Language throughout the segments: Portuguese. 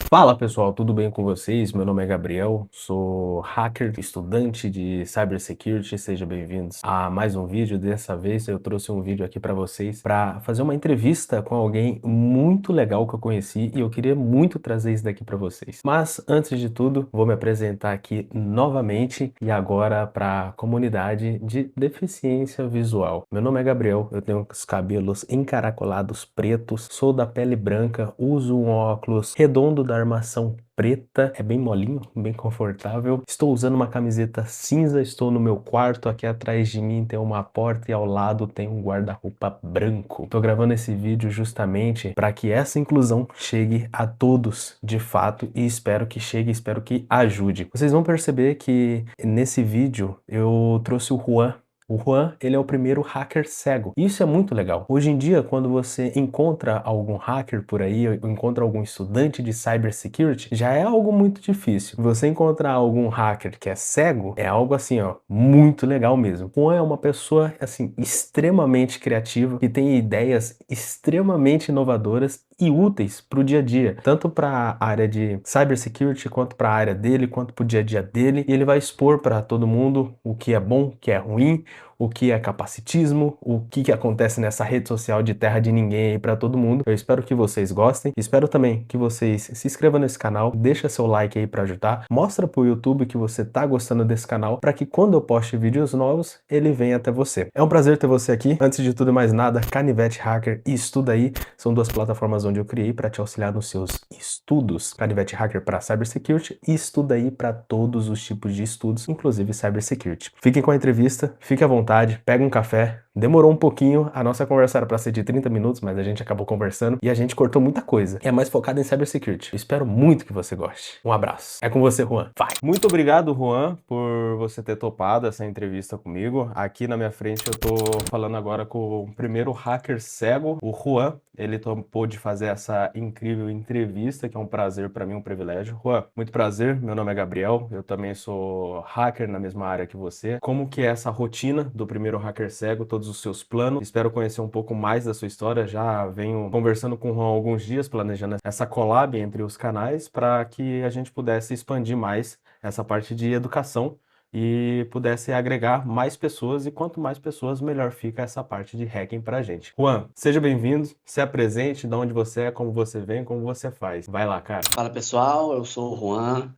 Fala pessoal, tudo bem com vocês? Meu nome é Gabriel, sou hacker, estudante de Cybersecurity. Sejam bem-vindos a mais um vídeo. Dessa vez eu trouxe um vídeo aqui para vocês para fazer uma entrevista com alguém muito legal que eu conheci e eu queria muito trazer isso daqui para vocês. Mas antes de tudo, vou me apresentar aqui novamente e agora para a comunidade de deficiência visual. Meu nome é Gabriel, eu tenho os cabelos encaracolados pretos, sou da pele branca, uso um óculos redondo da armação preta, é bem molinho, bem confortável. Estou usando uma camiseta cinza, estou no meu quarto, aqui atrás de mim tem uma porta e ao lado tem um guarda-roupa branco. Estou gravando esse vídeo justamente para que essa inclusão chegue a todos de fato e espero que chegue, espero que ajude. Vocês vão perceber que nesse vídeo eu trouxe o Juan. O Juan, ele é o primeiro hacker cego. Isso é muito legal. Hoje em dia, quando você encontra algum hacker por aí, ou encontra algum estudante de cybersecurity, já é algo muito difícil. Você encontrar algum hacker que é cego, é algo assim, ó, muito legal mesmo. O Juan é uma pessoa, assim, extremamente criativa, que tem ideias extremamente inovadoras e úteis para o dia a dia, tanto para a área de cybersecurity, quanto para a área dele, quanto para o dia a dia dele. E ele vai expor para todo mundo o que é bom, o que é ruim, o que é capacitismo, o que acontece nessa rede social de terra de ninguém aí para todo mundo. Eu espero que vocês gostem. Espero também que vocês se inscrevam nesse canal, deixa seu like aí para ajudar. Mostra pro YouTube que você tá gostando desse canal para que quando eu poste vídeos novos, ele venha até você. É um prazer ter você aqui. Antes de tudo e mais nada, Canivete Hacker e Estuda Aí são duas plataformas onde eu criei para te auxiliar nos seus estudos. Canivete Hacker para Cybersecurity e Estuda Aí para todos os tipos de estudos, inclusive Cybersecurity. Fiquem com a entrevista, fique à vontade, pega um café. Demorou um pouquinho, a nossa conversa era para ser de 30 minutos, mas a gente acabou conversando e a gente cortou muita coisa. É mais focado em Cybersecurity. Eu espero muito que você goste. Um abraço. É com você, Juan. Vai! Muito obrigado, Juan, por você ter topado essa entrevista comigo. Aqui na minha frente eu tô falando agora com o primeiro hacker cego, o Juan. Ele topou de fazer essa incrível entrevista, que é um prazer para mim, um privilégio. Juan, muito prazer. Meu nome é Gabriel. Eu também sou hacker na mesma área que você. Como que é essa rotina do primeiro hacker cego, todos os seus planos? Espero conhecer um pouco mais da sua história. Já venho conversando com o Juan há alguns dias, planejando essa collab entre os canais para que a gente pudesse expandir mais essa parte de educação e pudesse agregar mais pessoas, e quanto mais pessoas, melhor fica essa parte de hacking pra gente. Juan, seja bem-vindo, se apresente, de onde você é, como você vem, como você faz. Vai lá, cara. Fala pessoal, eu sou o Juan,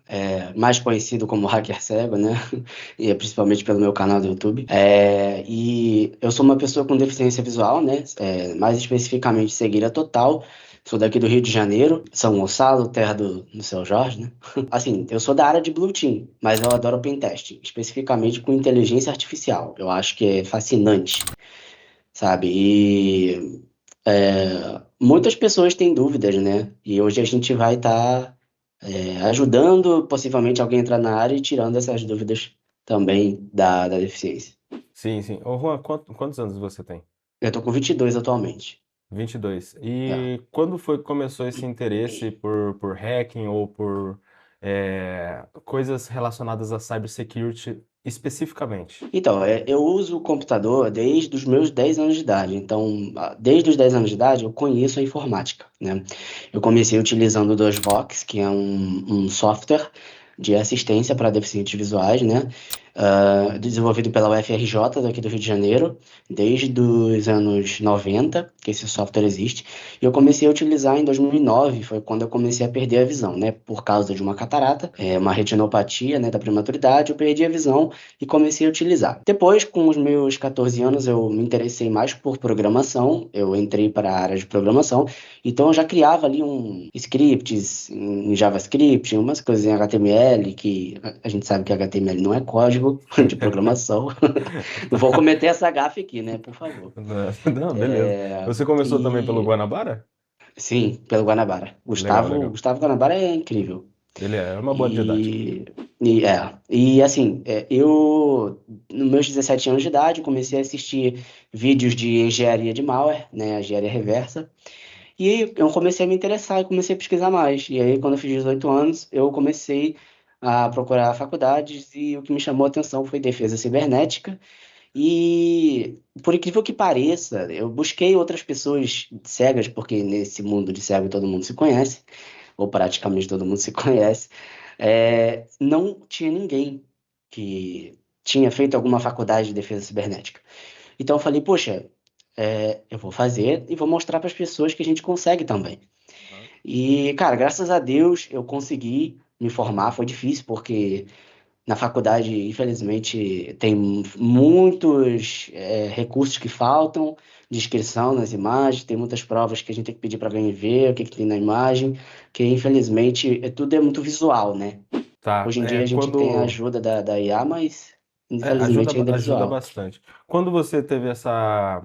mais conhecido como Hacker Cego, né? E principalmente pelo meu canal do YouTube. E eu sou uma pessoa com deficiência visual, né? Mais especificamente cegueira total. Sou daqui do Rio de Janeiro, São Gonçalo, terra do Seu Jorge, né? Assim, eu sou da área de Blue Team, mas eu adoro pentesting, especificamente com inteligência artificial. Eu acho que é fascinante, sabe? Muitas pessoas têm dúvidas, né? E hoje a gente vai estar ajudando possivelmente alguém a entrar na área e tirando essas dúvidas também da deficiência. Sim, sim. Ô, Juan, quantos anos você tem? Eu tô com 22 atualmente. 22. É. E quando foi que começou esse interesse por hacking ou por coisas relacionadas a cybersecurity especificamente? Então, eu uso o computador desde os meus 10 anos de idade. Então, desde os 10 anos de idade, eu conheço a informática, né? Eu comecei utilizando o DOSBox, que é um software de assistência para deficientes visuais, né? Desenvolvido pela UFRJ daqui do Rio de Janeiro, desde os anos 90, que esse software existe. E eu comecei a utilizar em 2009, foi quando eu comecei a perder a visão, né? Por causa de uma catarata, uma retinopatia, né, da prematuridade, eu perdi a visão e comecei a utilizar. Depois, com os meus 14 anos, eu me interessei mais por programação, eu entrei para a área de programação, então eu já criava ali scripts em JavaScript, umas coisas em HTML, que a gente sabe que HTML não é código de programação. Não vou cometer essa gafe aqui, né, por favor. Não, beleza. Você começou também pelo E Guanabara? sim, pelo Guanabara. Legal, Gustavo, legal. Gustavo Guanabara é incrível. Ele é uma boa didática. E, e assim, eu, nos meus 17 anos de idade, comecei a assistir vídeos de engenharia de malware, né, engenharia reversa, e eu comecei a me interessar e comecei a pesquisar mais. E aí, quando eu fiz 18 anos, eu comecei a procurar faculdades e o que me chamou a atenção foi defesa cibernética. E, por incrível que pareça, eu busquei outras pessoas cegas, porque nesse mundo de cego todo mundo se conhece, ou praticamente todo mundo se conhece, não tinha ninguém que tinha feito alguma faculdade de defesa cibernética. Então eu falei, poxa, eu vou fazer e vou mostrar para as pessoas que a gente consegue também. Aham. E, cara, graças a Deus eu consegui me formar. Foi difícil porque na faculdade, infelizmente, tem muitos recursos que faltam de inscrição nas imagens, tem muitas provas que a gente tem que pedir para alguém ver o que tem na imagem, que infelizmente tudo é muito visual, né? Tá, Hoje em dia a gente tem a ajuda da IA, mas ajuda, infelizmente ainda é ajuda visual. bastante. Quando você teve essa,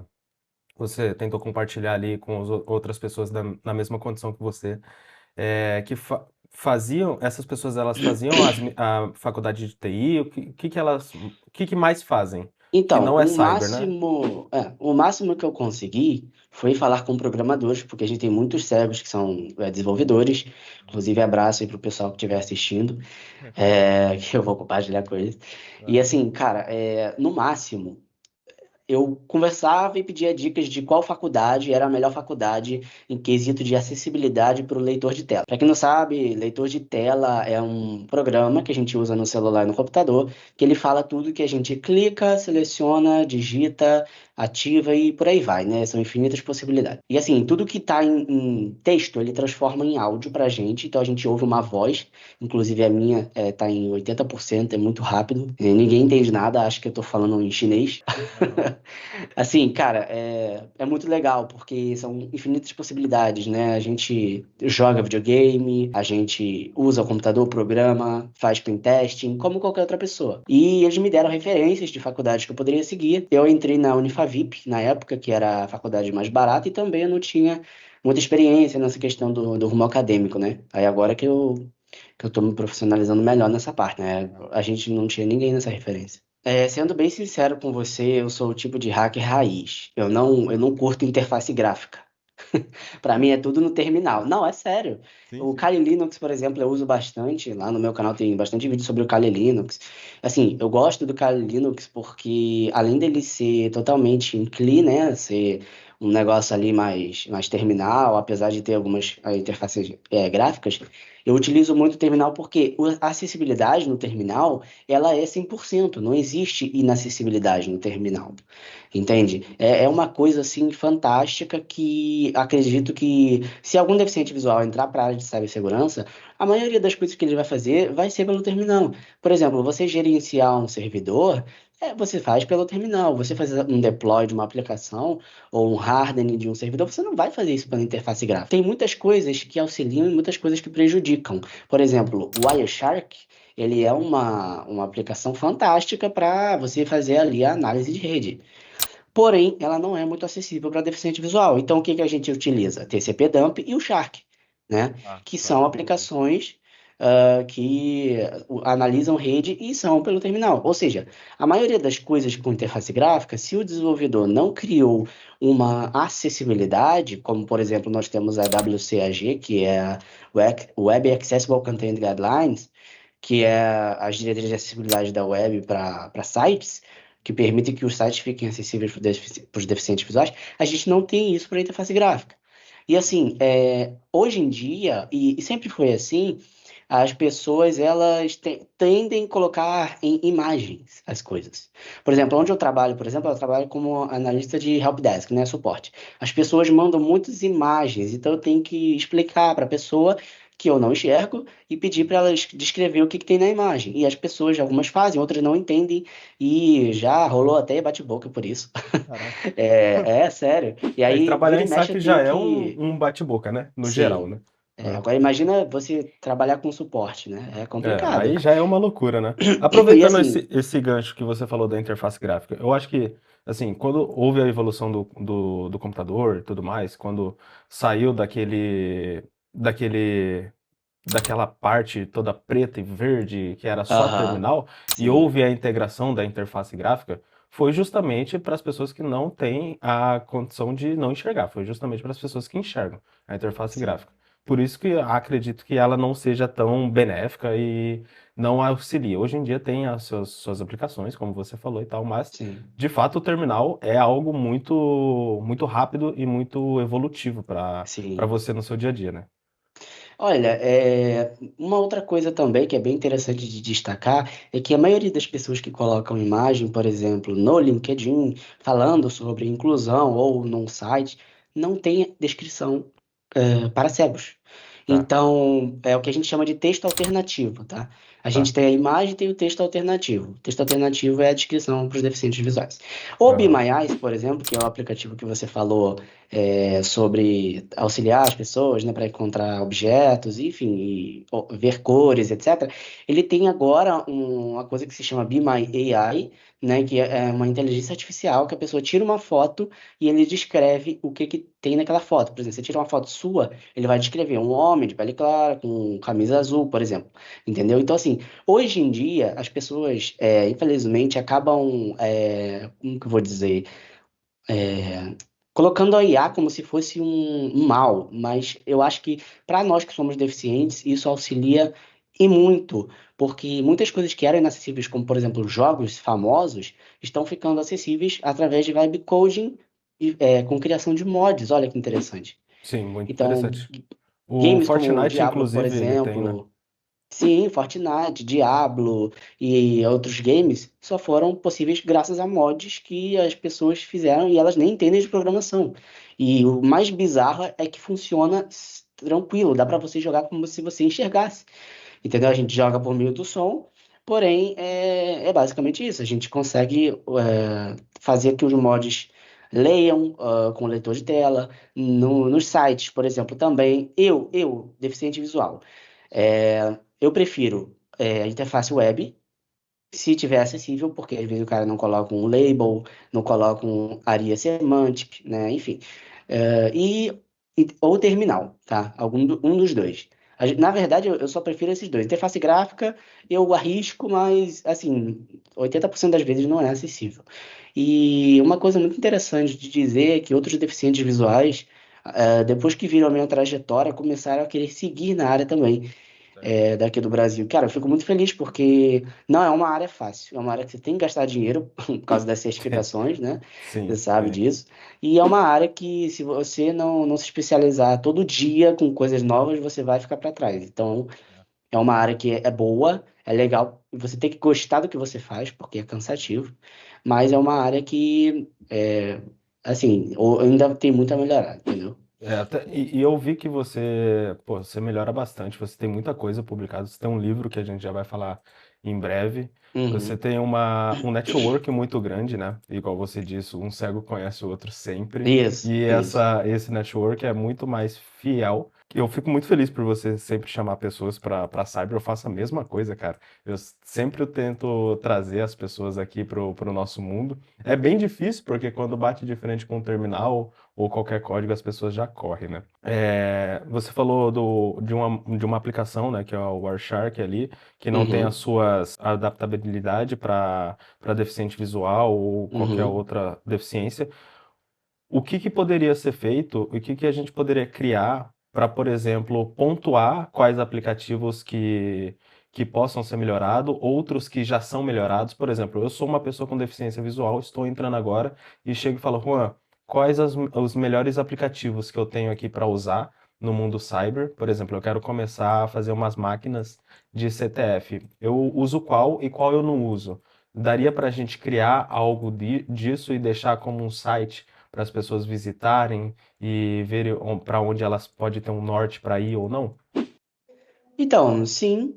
você tentou compartilhar ali com outras pessoas na mesma condição que você, que faziam, essas pessoas elas faziam a faculdade de TI, o que que elas, o que mais fazem? Que Então, não é cyber, né? o máximo que eu consegui foi falar com programadores, porque a gente tem muitos cegos que são desenvolvedores. Inclusive, abraço aí pro pessoal que estiver assistindo, que eu vou compartilhar com eles. E Aham. assim, cara, no máximo eu conversava e pedia dicas de qual faculdade era a melhor faculdade em quesito de acessibilidade para o leitor de tela. Para quem não sabe, leitor de tela é um programa que a gente usa no celular e no computador, que ele fala tudo que a gente clica, seleciona, digita, ativa e por aí vai, né? São infinitas possibilidades. E assim, tudo que está em texto, ele transforma em áudio para a gente, então a gente ouve uma voz, inclusive a minha está em 80%, é muito rápido, ninguém entende nada, acho que eu estou falando em chinês. Aham. Assim, cara, é muito legal, porque são infinitas possibilidades, né? A gente joga videogame, a gente usa o computador, programa, faz pen testing, como qualquer outra pessoa. E eles me deram referências de faculdades que eu poderia seguir. Eu entrei na Unifavip, na época, que era a faculdade mais barata, e também eu não tinha muita experiência nessa questão do rumo acadêmico, né? Aí agora que eu tô me profissionalizando melhor nessa parte, né? A gente não tinha ninguém nessa referência. Sendo bem sincero com você, eu sou o tipo de hacker raiz. Eu não curto interface gráfica. Para mim é tudo no terminal. Não, é sério. Sim, O sim. Kali Linux, por exemplo, eu uso bastante. Lá no meu canal tem bastante vídeo sobre o Kali Linux. Assim, eu gosto do Kali Linux porque, além dele ser totalmente em CLI, né? Ser um negócio ali mais terminal, apesar de ter algumas interfaces gráficas, eu utilizo muito o terminal porque a acessibilidade no terminal, ela é 100%. Não existe inacessibilidade no terminal. Entende? É uma coisa assim fantástica que acredito que se algum deficiente visual entrar para a área de cibersegurança, a maioria das coisas que ele vai fazer vai ser pelo terminal. Por exemplo, você gerenciar um servidor, você faz pelo terminal. Você fazer um deploy de uma aplicação ou um hardening de um servidor, você não vai fazer isso pela interface gráfica. Tem muitas coisas que auxiliam e muitas coisas que prejudicam. Por exemplo, o Wireshark, ele é uma aplicação fantástica para você fazer ali a análise de rede. Porém, ela não é muito acessível para deficiente visual. Então, o que que a gente utiliza? TCP-Dump e o Shark, né? Ah, Que tá. são aplicações que analisam rede e são pelo terminal. Ou seja, a maioria das coisas com interface gráfica, se o desenvolvedor não criou uma acessibilidade, como por exemplo nós temos a WCAG, que é a Web Accessible Content Guidelines, que é as diretrizes de acessibilidade da web para sites, que permitem que os sites fiquem acessíveis para os deficientes visuais, a gente não tem isso para a interface gráfica. E assim, hoje em dia, e sempre foi assim, as pessoas elas tendem a colocar em imagens as coisas. Por exemplo, onde eu trabalho, por exemplo, eu trabalho como analista de helpdesk, né, suporte. As pessoas mandam muitas imagens, então eu tenho que explicar para a pessoa que eu não enxergo e pedir para ela descrever o que que tem na imagem. E as pessoas, algumas fazem, outras não entendem, e já rolou até bate-boca por isso. Caraca. É sério. E E aí, trabalhar vira e em mexe, saque eu já tenho é que. um bate-boca, né? No geral, Sim. né? É. Agora imagina você trabalhar com suporte, né? É complicado. Aí já é uma loucura, né? E Aproveitando assim, esse gancho que você falou da interface gráfica, eu acho que, assim, quando houve a evolução do computador e tudo mais, quando saiu daquele, daquela parte toda preta e verde que era só aham, terminal, e sim, houve a integração da interface gráfica, foi justamente para as pessoas que não têm a condição de não enxergar, foi justamente para as pessoas que enxergam a interface sim, gráfica. Por isso que eu acredito que ela não seja tão benéfica e não auxilia. Hoje em dia tem as suas aplicações, como você falou e tal, mas sim. de fato o terminal é algo muito muito rápido e muito evolutivo para Sim. você no seu dia a dia, né? Olha, uma outra coisa também que é bem interessante de destacar é que a maioria das pessoas que colocam imagem, por exemplo, no LinkedIn, falando sobre inclusão ou num site, não tem descrição, para cegos. Tá. Então, é o que a gente chama de texto alternativo, tá? A gente Tá. tem a imagem e tem o texto alternativo. O texto alternativo é a descrição para os deficientes visuais. O Be Aham. My Eyes, por exemplo, que é o aplicativo que você falou sobre auxiliar as pessoas, né, para encontrar objetos, enfim, ver cores, etc. Ele tem agora uma coisa que se chama Be My AI, né, que é uma inteligência artificial que a pessoa tira uma foto e ele descreve o que que tem naquela foto. Por exemplo, você tira uma foto sua, ele vai descrever um homem de pele clara com camisa azul, por exemplo, entendeu? Então, assim, hoje em dia as pessoas, infelizmente, acabam, como que eu vou dizer? Colocando a IA como se fosse um mal, mas eu acho que para nós que somos deficientes, isso auxilia e muito, porque muitas coisas que eram inacessíveis, como por exemplo jogos famosos, estão ficando acessíveis através de vibe coding e, com criação de mods. Olha que interessante. Sim, muito Então, interessante. O games como o Fortnite, Diablo, por inclusive, ele tem, né? exemplo, sim, Fortnite, Diablo e outros games só foram possíveis graças a mods que as pessoas fizeram e elas nem entendem de programação. E o mais bizarro é que funciona tranquilo, dá pra você jogar como se você enxergasse. Entendeu? A gente joga por meio do som, porém é basicamente isso. A gente consegue fazer que os mods leiam com leitor de tela. Nos sites, por exemplo, também, deficiente visual, eu prefiro a interface web, se tiver acessível, porque às vezes o cara não coloca um label, não coloca um ARIA semantic, né? Enfim. Ou terminal, tá? Um dos dois. Na verdade, eu só prefiro esses dois. Interface gráfica, eu arrisco, mas, assim, 80% das vezes não é acessível. E uma coisa muito interessante de dizer é que outros deficientes visuais, depois que viram a minha trajetória, começaram a querer seguir na área também, daqui do Brasil. Cara, eu fico muito feliz porque não é uma área fácil, é uma área que você tem que gastar dinheiro por causa das certificações, né? Você Sim, sabe sim. disso. E é uma área que, se você não se especializar todo dia com coisas novas, você vai ficar para trás. Então, é uma área que é boa, é legal, e você tem que gostar do que você faz, porque é cansativo, mas é uma área que, assim, ainda tem muito a melhorar, entendeu? E eu vi que você, pô, você melhora bastante, você tem muita coisa publicada, você tem um livro que a gente já vai falar em breve, você Uhum. tem um network muito grande, né? Igual você disse, um cego conhece o outro sempre, Isso, e isso. esse network é muito mais fiel. Eu fico muito feliz por você sempre chamar pessoas para cyber, eu faço a mesma coisa, cara. Sempre tento trazer as pessoas aqui pro nosso mundo. É bem difícil, porque quando bate de frente com o terminal ou qualquer código, as pessoas já correm, né? Você falou de uma aplicação, né, que é o Wireshark ali, que não tem as Uhum, suas adaptabilidade para deficiente visual ou qualquer uhum. outra deficiência. O que que poderia ser feito? O que que a gente poderia criar para, por exemplo, pontuar quais aplicativos que possam ser melhorados, outros que já são melhorados? Por exemplo, eu sou uma pessoa com deficiência visual, estou entrando agora e chego e falo, Juan, quais os melhores aplicativos que eu tenho aqui para usar no mundo cyber? Por exemplo, eu quero começar a fazer umas máquinas de CTF. Eu uso qual e qual eu não uso? Daria para a gente criar algo disso e deixar como um site para as pessoas visitarem e verem para onde elas podem ter um norte para ir ou não? Então, sim,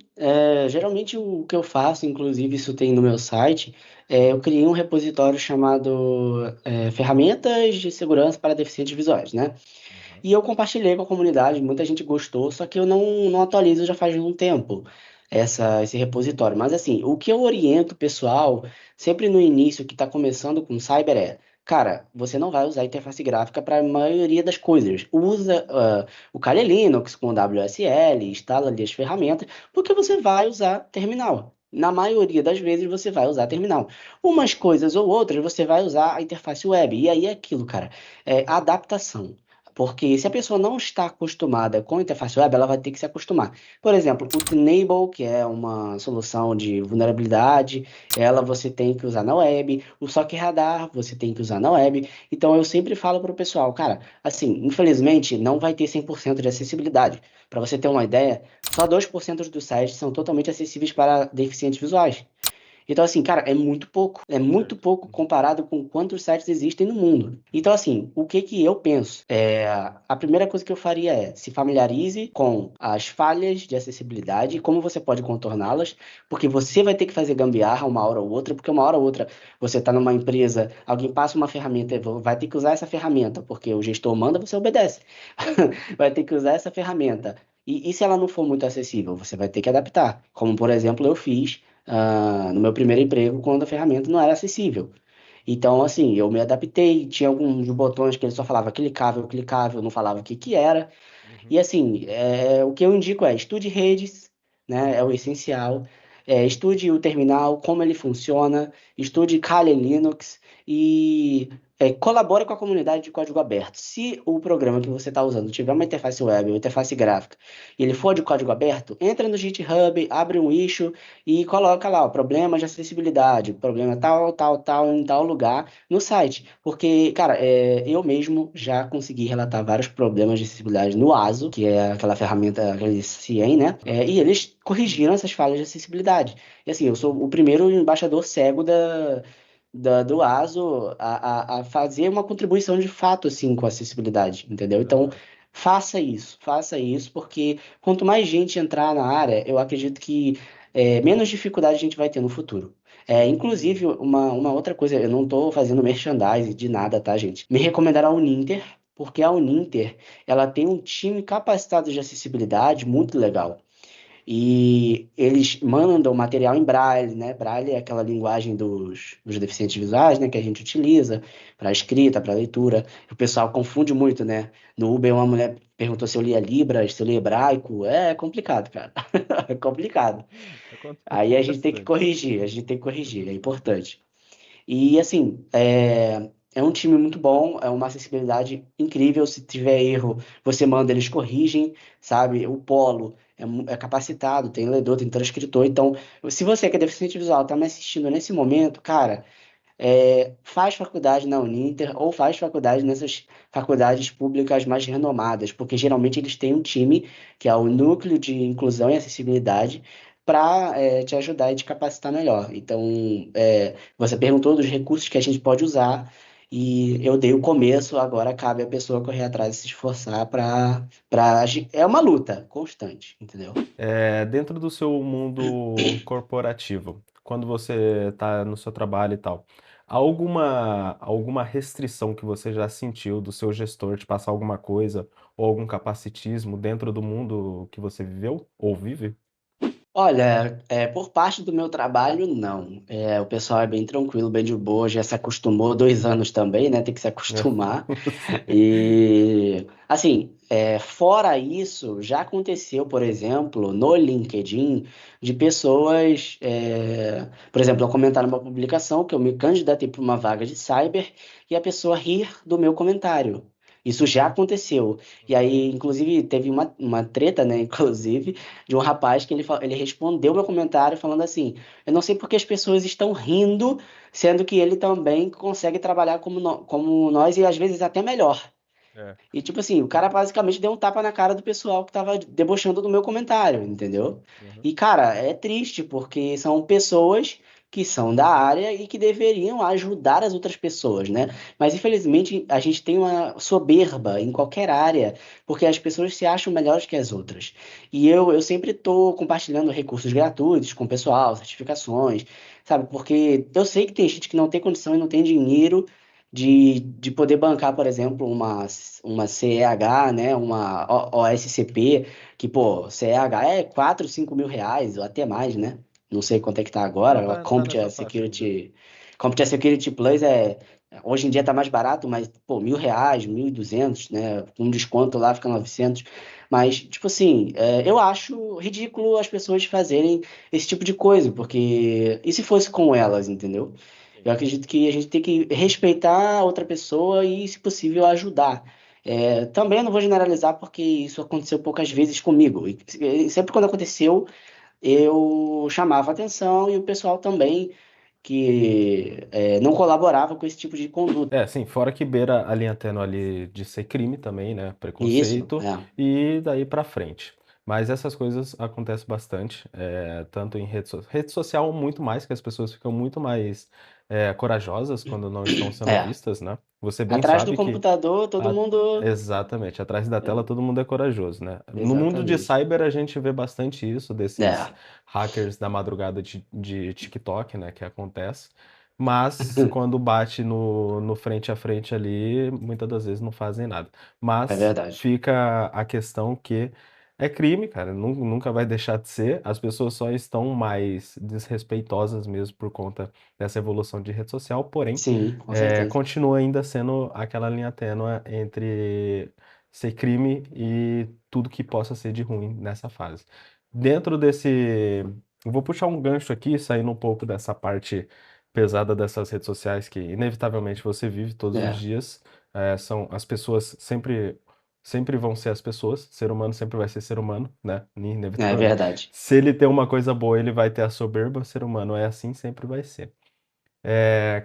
geralmente o que eu faço, inclusive isso tem no meu site, eu criei um repositório chamado Ferramentas de Segurança para Deficientes Visuais, né? Uhum. E eu compartilhei com a comunidade, muita gente gostou, só que eu não atualizo já faz um tempo esse repositório. Mas assim, o que eu oriento o pessoal, sempre no início que está começando com Cyber cara, você não vai usar interface gráfica para a maioria das coisas. Usa o Kali Linux com WSL, instala ali as ferramentas, porque você vai usar terminal. Na maioria das vezes você vai usar terminal. Umas coisas ou outras você vai usar a interface web. E aí é aquilo, cara, adaptação. Porque se a pessoa não está acostumada com a interface web, ela vai ter que se acostumar. Por exemplo, o Tenable, que é uma solução de vulnerabilidade, ela você tem que usar na web. O SOC Radar, você tem que usar na web. Então, eu sempre falo para o pessoal, cara, assim, infelizmente, não vai ter 100% de acessibilidade. Para você ter uma ideia, só 2% dos sites são totalmente acessíveis para deficientes visuais. Então, assim, cara, é muito Certo. pouco comparado com quantos sites existem no mundo. Então, assim, o que que eu penso? A primeira coisa que eu faria é se familiarize com as falhas de acessibilidade e como você pode contorná-las, porque você vai ter que fazer gambiarra uma hora ou outra, porque uma hora ou outra você está numa empresa, alguém passa uma ferramenta, e vai ter que usar essa ferramenta, porque o gestor manda, você obedece. Vai ter que usar essa ferramenta. E se ela não for muito acessível, você vai ter que adaptar. Como, por exemplo, eu fiz no meu primeiro emprego quando a ferramenta não era acessível. Então, assim, eu me adaptei, tinha alguns botões que ele só falava clicável, clicável, não falava o que que era. E Uhum. assim, o que eu indico é estude redes, né? É o essencial. Estude o terminal, como ele funciona, estude Kali Linux e colabore com a comunidade de código aberto. Se o programa que você está usando tiver uma interface web, uma interface gráfica, e ele for de código aberto, entra no GitHub, abre um issue e coloca lá, o problema de acessibilidade, problema tal, tal, tal, em tal lugar no site. Porque, cara, eu mesmo já consegui relatar vários problemas de acessibilidade no ASO, que é aquela ferramenta, aquele CIEM, né? E eles corrigiram essas falhas de acessibilidade. E assim, eu sou o primeiro embaixador cego do ASO a fazer uma contribuição de fato, assim, com a acessibilidade, entendeu? Da Então, hora. faça isso, porque quanto mais gente entrar na área, eu acredito que menos dificuldade a gente vai ter no futuro. Inclusive, uma outra coisa, eu não estou fazendo merchandising de nada, tá, gente? Me recomendaram a Uninter, porque a Uninter, ela tem um time capacitado de acessibilidade muito legal. E eles mandam material em Braille, né? Braille é aquela linguagem dos deficientes visuais, né? Que a gente utiliza para escrita, para leitura. O pessoal confunde muito, né? No Uber, uma mulher perguntou se eu lia Libras, se eu lia hebraico. É complicado, cara. É complicado. Aí a Acontece gente tem que bastante. corrigir, é importante. E assim, é um time muito bom, é uma acessibilidade incrível. Se tiver erro, você manda, eles corrigem, sabe? O Polo é capacitado, tem ledor, tem transcritor. Então, se você que é deficiente visual está me assistindo nesse momento, cara, faz faculdade na Uninter ou faz faculdade nessas faculdades públicas mais renomadas, porque geralmente eles têm um time que é o Núcleo de Inclusão e Acessibilidade para te ajudar e te capacitar melhor. Então, você perguntou dos recursos que a gente pode usar e eu dei o começo, agora cabe a pessoa correr atrás e se esforçar para é uma luta constante, entendeu? Dentro do seu mundo corporativo, quando você está no seu trabalho e tal, há alguma restrição que você já sentiu do seu gestor de passar alguma coisa ou algum capacitismo dentro do mundo que você viveu ou vive? Olha, por parte do meu trabalho, não. O pessoal é bem tranquilo, bem de boa, já se acostumou, 2 anos também, né? Tem que se acostumar. Sim. E, assim, fora isso, já aconteceu, por exemplo, no LinkedIn, de pessoas, por exemplo, eu comentar numa publicação que eu me candidatei para uma vaga de cyber e a pessoa rir do meu comentário. Isso já aconteceu. E aí, inclusive, teve uma treta, né? Inclusive, de um rapaz que ele respondeu meu comentário falando assim: eu não sei porque as pessoas estão rindo, sendo que ele também consegue trabalhar como nós e às vezes até melhor. É. E tipo assim, o cara basicamente deu um tapa na cara do pessoal que tava debochando do meu comentário, entendeu? Uhum. E cara, é triste porque são pessoas que são da área e que deveriam ajudar as outras pessoas, né? Mas infelizmente a gente tem uma soberba em qualquer área, porque as pessoas se acham melhores que as outras. E eu sempre tô compartilhando recursos gratuitos com o pessoal, certificações, sabe? Porque eu sei que tem gente que não tem condição e não tem dinheiro de poder bancar, por exemplo, uma CEH, né, uma OSCP, que, pô, CEH é 4, 5 mil reais, ou até mais, né? Não sei quanto é que tá Não, agora. A tá nessa faixa aí mesmo. CompTIA Security Plus hoje em dia tá mais barato, mas, pô, 1.000 reais, 1.200, né? Com um desconto lá fica 900. Mas, tipo assim, eu acho ridículo as pessoas fazerem esse tipo de coisa, porque e se fosse com elas, entendeu? Sim. Eu acredito que a gente tem que respeitar a outra pessoa e, se possível, ajudar. Também não vou generalizar porque isso aconteceu poucas vezes comigo. E sempre quando aconteceu, eu chamava atenção e o pessoal também que não colaborava com esse tipo de conduta. Sim, fora que beira a linha tênue ali de ser crime também, né? Isso, Preconceito, e daí pra frente. Mas essas coisas acontecem bastante, tanto em rede social, muito mais, que as pessoas ficam muito mais corajosas quando não estão sendo é. vistas, né? Você bem Atrás do sabe que computador, todo mundo. exatamente, atrás da tela todo mundo é corajoso, né? No mundo de Exatamente. cyber a gente vê bastante isso, desses É. hackers da madrugada de TikTok, né, que acontece. Mas quando bate no frente a frente ali, muitas das vezes não fazem nada. É Mas verdade. fica a questão que é crime, cara, nunca vai deixar de ser. As pessoas só estão mais desrespeitosas mesmo por conta dessa evolução de rede social, porém Sim, com certeza. continua ainda sendo aquela linha tênue entre ser crime e tudo que possa ser de ruim nessa fase. Dentro desse. Eu vou puxar um gancho aqui, saindo um pouco dessa parte pesada dessas redes sociais que inevitavelmente você vive todos os É, dias. São as pessoas sempre vão ser as pessoas, ser humano sempre vai ser ser humano, né? é Inevitavelmente. verdade. Se ele tem uma coisa boa, ele vai ter a soberba, ser humano é assim, sempre vai ser.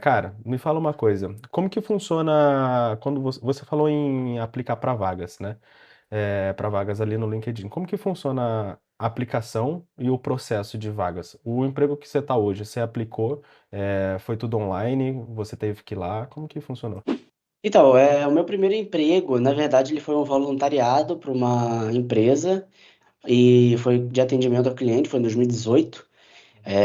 Cara, me fala uma coisa. Como que funciona quando você falou em aplicar para vagas, né? Para vagas ali no LinkedIn. Como que funciona a aplicação e o processo de vagas? O emprego que você está hoje, você aplicou, foi tudo online, você teve que ir lá, como que funcionou? Então, o meu primeiro emprego, na verdade, ele foi um voluntariado para uma empresa e foi de atendimento ao cliente, foi em 2018.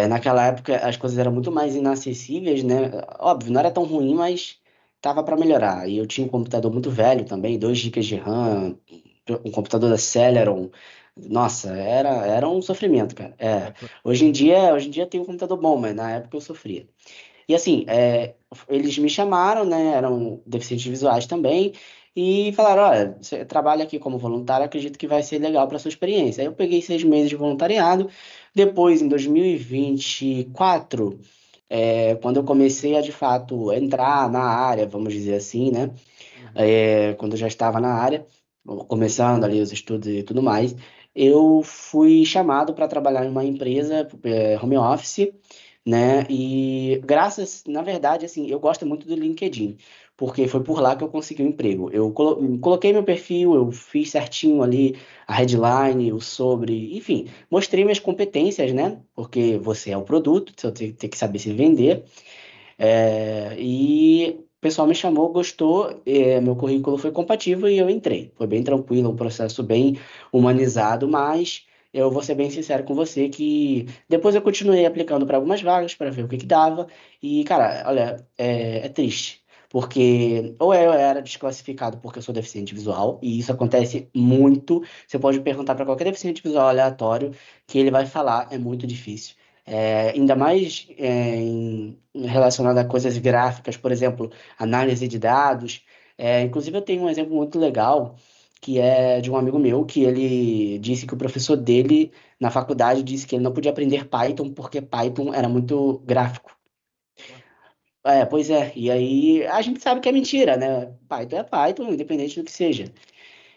Naquela época as coisas eram muito mais inacessíveis, né? Óbvio, não era tão ruim, mas tava para melhorar. E eu tinha um computador muito velho também, 2 gigas de RAM, um computador da Celeron. Nossa, era um sofrimento, cara. É, co- Hoje em dia tem um computador bom, mas na época eu sofria. E assim, eles me chamaram, né? Eram deficientes visuais também, e falaram: olha, você trabalha aqui como voluntário, acredito que vai ser legal para sua experiência. Aí eu peguei 6 meses de voluntariado. Depois, em 2024, quando eu comecei a de fato entrar na área, vamos dizer assim, né? Uhum. Quando eu já estava na área, começando ali os estudos e tudo mais, eu fui chamado para trabalhar em uma empresa, home office, né? E graças, na verdade, assim, eu gosto muito do LinkedIn, porque foi por lá que eu consegui um emprego. Eu coloquei meu perfil, eu fiz certinho ali a headline, o sobre, enfim, mostrei minhas competências, né? Porque você é o produto, você tem que saber se vender. E o pessoal me chamou, gostou, meu currículo foi compatível e eu entrei. Foi bem tranquilo, um processo bem humanizado, mas eu vou ser bem sincero com você que depois eu continuei aplicando para algumas vagas para ver o que que dava. E, cara, olha, é triste. Porque ou eu era desclassificado porque eu sou deficiente visual, e isso acontece muito. Você pode perguntar para qualquer deficiente visual aleatório que ele vai falar, é muito difícil. Ainda mais relacionado a coisas gráficas, por exemplo, análise de dados. Inclusive, eu tenho um exemplo muito legal que é de um amigo meu que ele disse que o professor dele na faculdade disse que ele não podia aprender Python porque Python era muito gráfico. Pois é, e aí a gente sabe que é mentira, né? Python é Python, independente do que seja.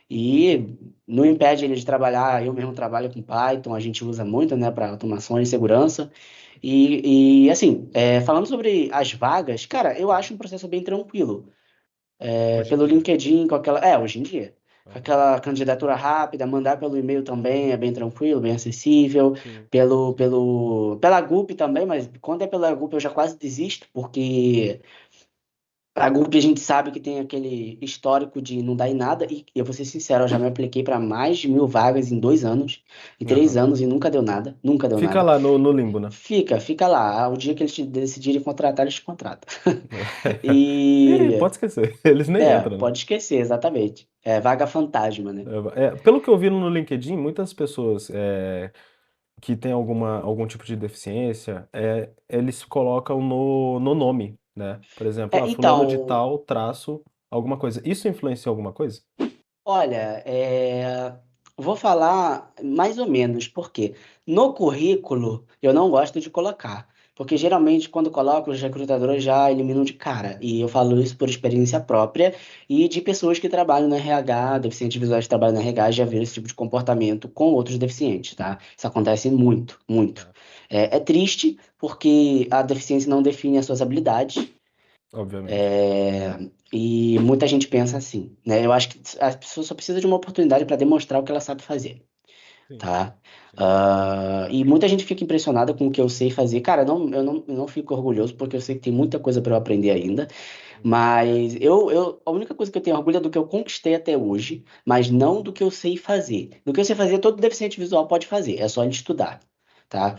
E não impede ele de trabalhar, eu mesmo trabalho com Python, a gente usa muito, né, para automação e segurança. Assim, falando sobre as vagas, cara, eu acho um processo bem tranquilo. Hoje em Pelo dia. LinkedIn, hoje em dia, com Aham. aquela candidatura rápida, mandar pelo e-mail também é bem tranquilo, bem acessível. Sim. Pela GUP também, mas quando é pela GUP eu já quase desisto, porque a Gulp a gente sabe que tem aquele histórico de não dar em nada, e eu vou ser sincero, eu já me apliquei para mais de 1.000 vagas em 2 anos, em três Aham. anos, e nunca deu nada, nunca deu Fica nada. lá no limbo, né? Fica lá, o dia que eles decidirem contratar, eles te contratam. Ih, E, pode esquecer, eles nem entram, né? pode esquecer, exatamente. É vaga fantasma, né? Pelo que eu vi no LinkedIn, muitas pessoas que têm algum tipo de deficiência, eles colocam no nome, né? Por exemplo, fulano de Então, tal, traço, alguma coisa. Isso influencia alguma coisa? olha, vou falar mais ou menos, porque no currículo eu não gosto de colocar. Porque geralmente quando colocam, os recrutadores já eliminam de cara. E eu falo isso por experiência própria e de pessoas que trabalham no RH, deficientes visuais que trabalham no RH, já viram esse tipo de comportamento com outros deficientes, tá? Isso acontece muito, muito. É, É triste porque a deficiência não define as suas habilidades. obviamente. É, e muita gente pensa assim, né? Eu acho que a pessoa só precisa de uma oportunidade para demonstrar o que ela sabe fazer, Sim, tá? sim. E muita gente fica impressionada com o que eu sei fazer. Cara, eu não fico orgulhoso porque eu sei que tem muita coisa para eu aprender ainda. Uhum. Mas a única coisa que eu tenho orgulho é do que eu conquistei até hoje, mas não do que eu sei fazer. Do que eu sei fazer, todo deficiente visual pode fazer, é só ele estudar, tá?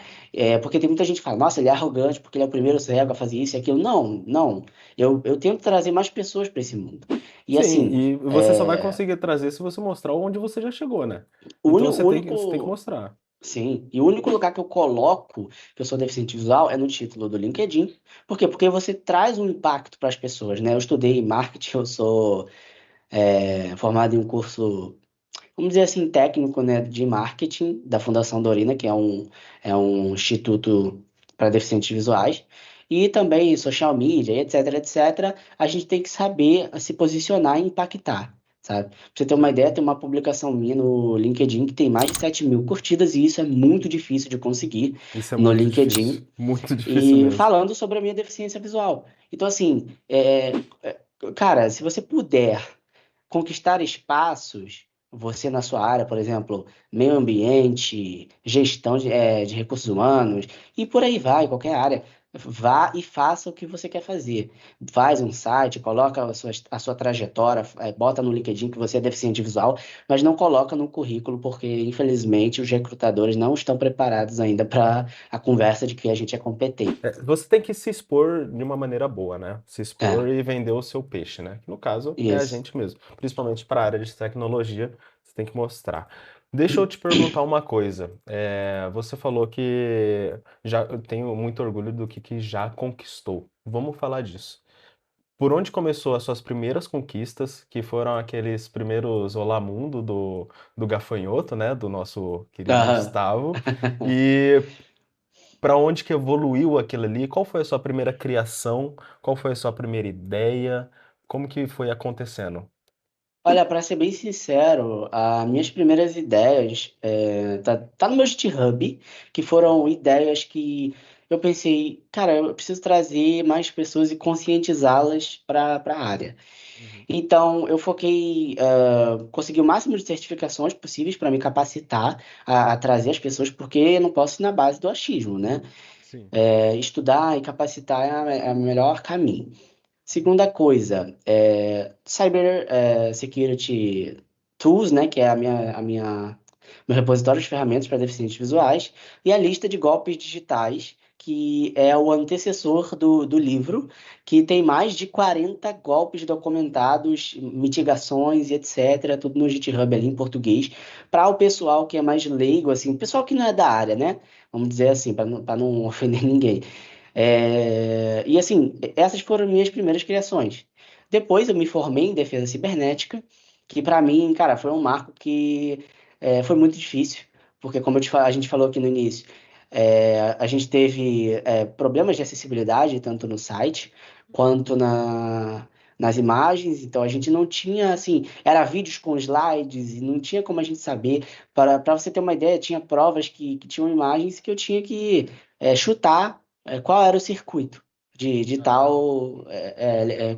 Porque tem muita gente que fala, nossa, ele é arrogante porque ele é o primeiro cego a fazer isso e aquilo. Não, não. Eu tento trazer mais pessoas para esse mundo. E Sim, assim, e você só vai conseguir trazer se você mostrar onde você já chegou, né? Então o você tem que único. mostrar. Sim, e o único lugar que eu coloco que eu sou deficiente visual é no título do LinkedIn. Por quê? Porque você traz um impacto para as pessoas, né? Eu estudei marketing, eu sou formado em um curso, vamos dizer assim, técnico, né, de marketing da Fundação Dorina, que é um instituto para deficientes visuais, e também social media, etc, etc. A gente tem que saber se posicionar e impactar, sabe? Pra você ter uma ideia, tem uma publicação minha no LinkedIn que tem mais de 7 mil curtidas, e isso é muito difícil de conseguir Isso é no muito difícil. LinkedIn, Muito difícil e mesmo. falando sobre a minha deficiência visual. Então, assim, cara, se você puder conquistar espaços, você na sua área, por exemplo, meio ambiente, gestão de recursos humanos, e por aí vai, qualquer área. Vá e faça o que você quer fazer. Faz um site, coloca a sua trajetória, bota no LinkedIn que você é deficiente visual, mas não coloca no currículo, porque infelizmente os recrutadores não estão preparados ainda para a conversa de que a gente é competente. Você tem que se expor de uma maneira boa, né? Se expor É, e vender o seu peixe, né? Que no caso é a isso. gente mesmo. Principalmente para a área de tecnologia, você tem que mostrar. Deixa eu te perguntar uma coisa. Você falou que já eu tenho muito orgulho do que já conquistou. Vamos falar disso. Por onde começou as suas primeiras conquistas, que foram aqueles primeiros Olá Mundo do gafanhoto, né? Do nosso querido Aham. Gustavo. E para onde que evoluiu aquilo ali? Qual foi a sua primeira criação? Qual foi a sua primeira ideia? Como que foi acontecendo? Olha, para ser bem sincero, as minhas primeiras ideias tá no meu GitHub, que foram ideias que eu pensei, cara, eu preciso trazer mais pessoas e conscientizá-las para a área. Uhum. Então, eu foquei, consegui o máximo de certificações possíveis para me capacitar a trazer as pessoas, porque eu não posso ir na base do achismo, né? Sim. Estudar e capacitar é o melhor caminho. Segunda coisa, Cyber Security Tools, né, que é meu repositório de ferramentas para deficientes visuais, e a lista de golpes digitais, que é o antecessor do livro, que tem mais de 40 golpes documentados, mitigações e etc., tudo no GitHub ali em português, para o pessoal que é mais leigo, assim, o pessoal que não é da área, né? Vamos dizer assim, para não ofender ninguém. E assim, essas foram minhas primeiras criações. Depois eu me formei em defesa cibernética, que para mim, cara, foi um marco que foi muito difícil, porque como a gente falou aqui no início, a gente teve problemas de acessibilidade tanto no site quanto nas imagens, então a gente não tinha, assim, era vídeos com slides e não tinha como a gente saber. Para você ter uma ideia, tinha provas que tinham imagens que eu tinha que chutar qual era o circuito de Aham. tal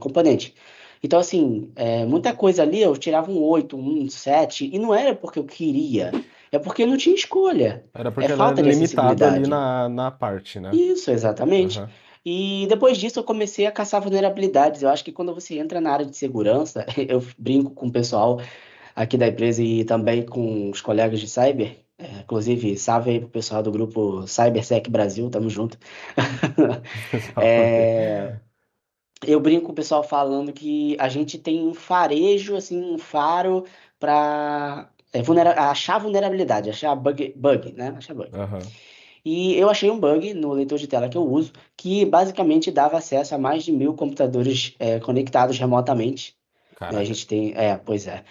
componente. Então, assim, muita coisa ali eu tirava um 8 um 7 e não era porque eu queria, é porque eu não tinha escolha. Era É porque ela é falta de limitado ali acessibilidade. na parte, né? Isso, exatamente. Aham. E depois disso eu comecei a caçar vulnerabilidades. Eu acho que quando você entra na área de segurança, eu brinco com o pessoal aqui da empresa e também com os colegas de cyber. Inclusive, salve aí pro pessoal do grupo CyberSec Brasil, tamo junto. Salve. Eu brinco com o pessoal falando que a gente tem um farejo, assim, um faro para achar vulnerabilidade, achar bug, né? Achar bug. Aham. E eu achei um bug no leitor de tela que eu uso, que basicamente dava acesso a mais de 1.000 computadores conectados remotamente. Né? A Caraca. gente tem, pois é.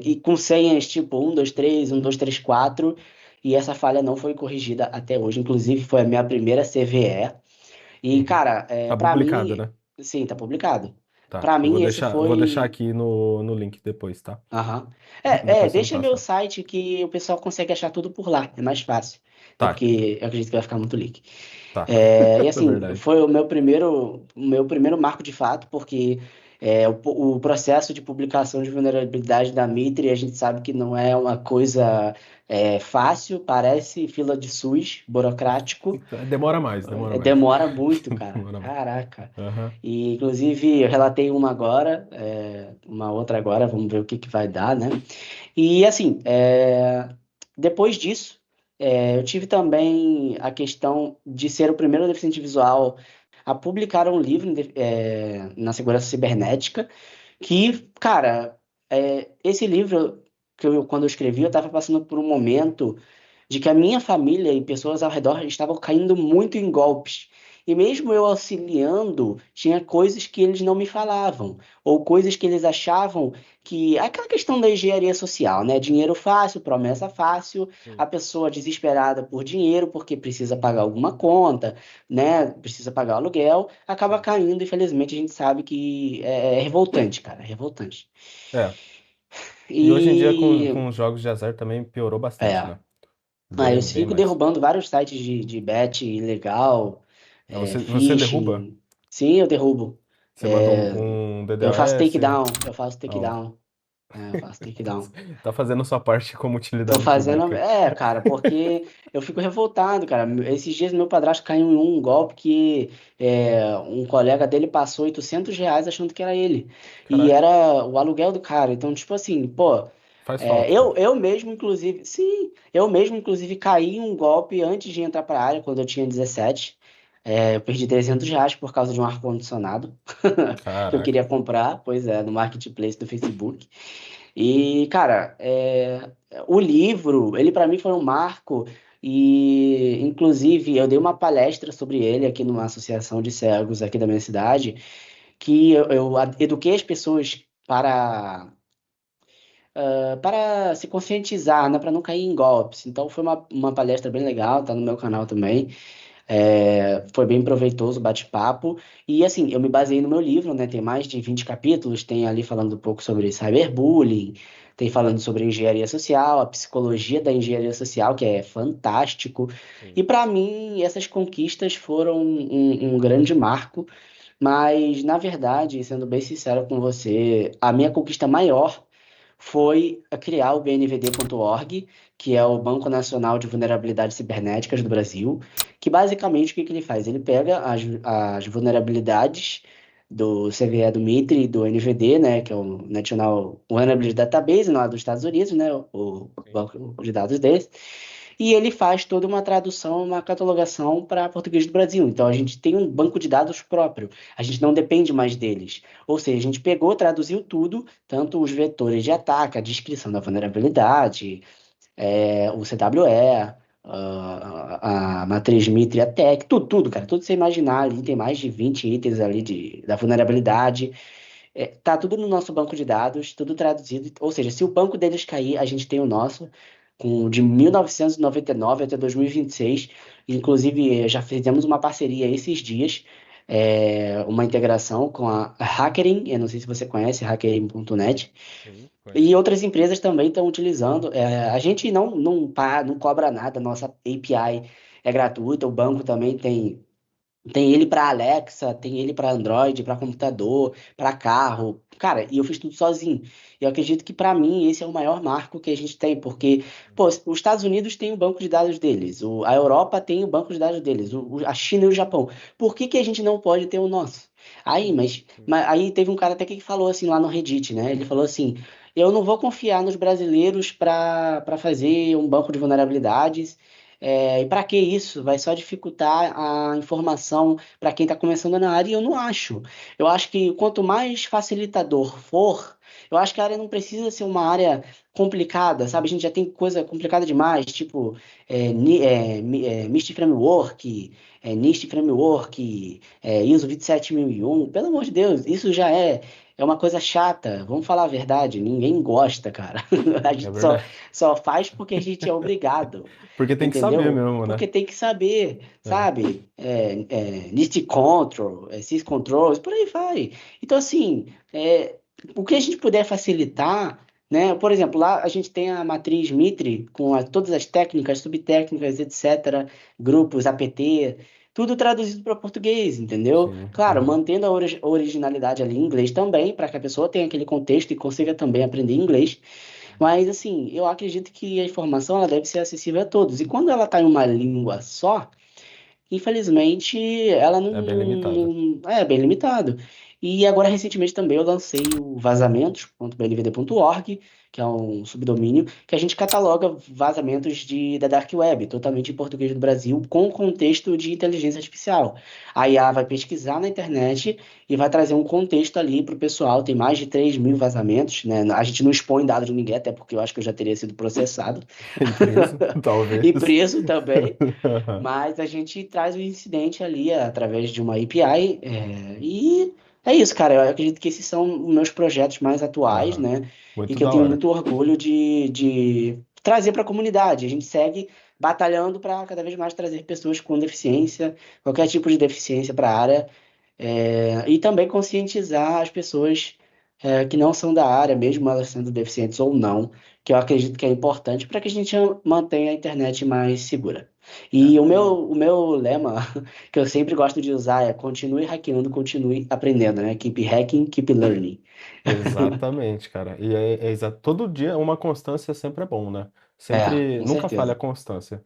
E com senhas tipo 123, 1234, e essa falha não foi corrigida até hoje. Inclusive, foi a minha primeira CVE. E, Uhum. cara, Tá para publicado, mim, né? sim, tá publicado. Tá. Para Eu mim, esse vou deixar foi. aqui no link depois, tá? Aham. Depois você me Deixa meu passa. site que o pessoal consegue achar tudo por lá, é mais fácil. Até Tá, porque eu acredito que vai ficar muito link. tá. E É assim, verdade. foi o meu primeiro marco de fato, porque o processo de publicação de vulnerabilidade da Mitre, a gente sabe que não é uma coisa fácil, parece fila de SUS, burocrático, Demora mais, demora mais. demora muito, cara. Demora mais. Caraca. Aham. E, inclusive, eu relatei uma agora, uma outra agora, vamos ver o que que vai dar, né? E assim, depois disso, eu tive também a questão de ser o primeiro deficiente visual a publicar um livro na segurança cibernética, que, cara, esse livro quando eu escrevi, eu estava passando por um momento de que a minha família e pessoas ao redor estavam caindo muito em golpes. E mesmo eu auxiliando, tinha coisas que eles não me falavam, ou coisas que eles achavam que. Aquela questão da engenharia social, né? Dinheiro fácil, promessa fácil, Sim. a pessoa desesperada por dinheiro porque precisa pagar alguma conta, né? Precisa pagar o aluguel, acaba Sim. caindo. Infelizmente, a gente sabe que é revoltante, cara, é revoltante. É. E hoje em dia E. com os jogos de azar também piorou bastante, É, né? Bem, eu bem fico mais. derrubando vários sites de bet ilegal, Você derruba? phishing. Sim, eu derrubo. Você manda É, um eu faço DDoS? takedown, eu faço Ó, takedown. Eu faço takedown. tá fazendo sua parte como Tô utilidade fazendo. pública. Cara, porque eu fico revoltado, cara. Esses dias meu padrasto caiu em um golpe que um colega dele passou R$ 800 achando que era ele. E Caraca, era o aluguel do cara. Então, tipo assim, pô. faz falta, cara. Eu mesmo, inclusive, sim, eu mesmo, inclusive, caí em um golpe antes de entrar para a área, quando eu tinha 17. Eu perdi R$ 300 por causa de um ar-condicionado que eu Caraca. queria comprar, pois é, no marketplace do Facebook. E, cara, o livro, ele para mim foi um marco. E, inclusive, eu dei uma palestra sobre ele aqui numa associação de cegos aqui da minha cidade, que eu eduquei as pessoas para se conscientizar, né, para não cair em golpes. Então foi uma palestra bem legal, tá no meu canal também. Foi bem proveitoso o bate-papo. E assim, eu me baseei no meu livro, né? Tem mais de 20 capítulos, tem ali falando um pouco sobre cyberbullying, tem falando sobre engenharia social, a psicologia da engenharia social, que é fantástico. Sim. E para mim, essas conquistas foram um grande marco. Mas, na verdade, sendo bem sincero com você, a minha conquista maior foi a criar o BNVD.org, que é o Banco Nacional de Vulnerabilidades Cibernéticas do Brasil, que basicamente o que que ele faz? Ele pega as vulnerabilidades do CVE do MITRE e do NVD, né, que é o National Vulnerability Database, lá dos Estados Unidos, né, o Sim. banco de dados deles, e ele faz toda uma tradução, uma catalogação para português do Brasil. Então a gente tem um banco de dados próprio, a gente não depende mais deles. Ou seja, a gente pegou, traduziu tudo, tanto os vetores de ataque, a descrição da vulnerabilidade, o CWE, a matriz Mitre Attack, tudo, tudo, cara, tudo que você imaginar ali, tem mais de 20 itens ali da vulnerabilidade. Tá tudo no nosso banco de dados, tudo traduzido. Ou seja, se o banco deles cair, a gente tem o nosso, de 1999 até 2026. Inclusive, já fizemos uma parceria esses dias, uma integração com a Hackering, eu não sei se você conhece, hackering.net, Sim, e conheço. outras empresas também estão utilizando. A gente não cobra nada, nossa API é gratuita, o banco também tem ele para Alexa, tem ele para Android, para computador, para carro. Cara, e eu fiz tudo sozinho. Eu acredito que para mim esse é o maior marco que a gente tem, porque, pô, os Estados Unidos têm o banco de dados deles, a Europa tem o banco de dados deles, a China e o Japão. Por que que a gente não pode ter o nosso? Aí, Sim. mas aí teve um cara até que falou assim lá no Reddit, né? Ele falou assim: eu não vou confiar nos brasileiros para fazer um banco de vulnerabilidades. E para que isso? Vai só dificultar a informação para quem está começando na área, e eu não acho. Eu acho que quanto mais facilitador for, eu acho que a área não precisa ser uma área complicada, sabe? A gente já tem coisa complicada demais, tipo MIST Framework, NIST Framework, ISO 27001. Pelo amor de Deus, isso já é. é uma coisa chata. Vamos falar a verdade, ninguém gosta, cara. A É gente verdade. só faz porque a gente é obrigado, Porque tem que saber entendeu? mesmo, né? Porque tem que saber, É, sabe? List control, sys controls, por aí vai. Então, assim, o que a gente puder facilitar, né? Por exemplo, lá a gente tem a matriz Mitre com todas as técnicas, subtécnicas, etc., grupos, APT, tudo traduzido para português, entendeu? sim. Claro, Aham. mantendo a originalidade ali em inglês também, para que a pessoa tenha aquele contexto e consiga também aprender inglês. Mas, assim, eu acredito que a informação ela deve ser acessível a todos. E quando ela está em uma língua só, infelizmente, ela É bem limitado. é bem limitado. E agora, recentemente, também eu lancei o vazamentos.bnvd.org, que é um subdomínio, que a gente cataloga vazamentos da Dark Web, totalmente em português do Brasil, com contexto de inteligência artificial. A IA vai pesquisar na internet e vai trazer um contexto ali para o pessoal. Tem mais de 3.000 vazamentos, né? A gente não expõe dados de ninguém, até porque eu acho que eu já teria sido processado E preso, e talvez. preso também. Aham. Mas a gente traz o incidente ali através de uma API, e é isso, cara. Eu acredito que esses são os meus projetos mais atuais, Aham. né? E Muito que eu da tenho hora. muito orgulho de trazer para a comunidade. A gente segue batalhando para cada vez mais trazer pessoas com deficiência, qualquer tipo de deficiência para a área, e também conscientizar as pessoas que não são da área, mesmo elas sendo deficientes ou não, que eu acredito que é importante para que a gente mantenha a internet mais segura. E É, o meu lema, que eu sempre gosto de usar, é continue hackeando, continue aprendendo, né? Keep hacking, keep learning. exatamente, cara. E todo dia uma constância sempre é bom, né? Sempre, Com nunca falha a certeza. constância.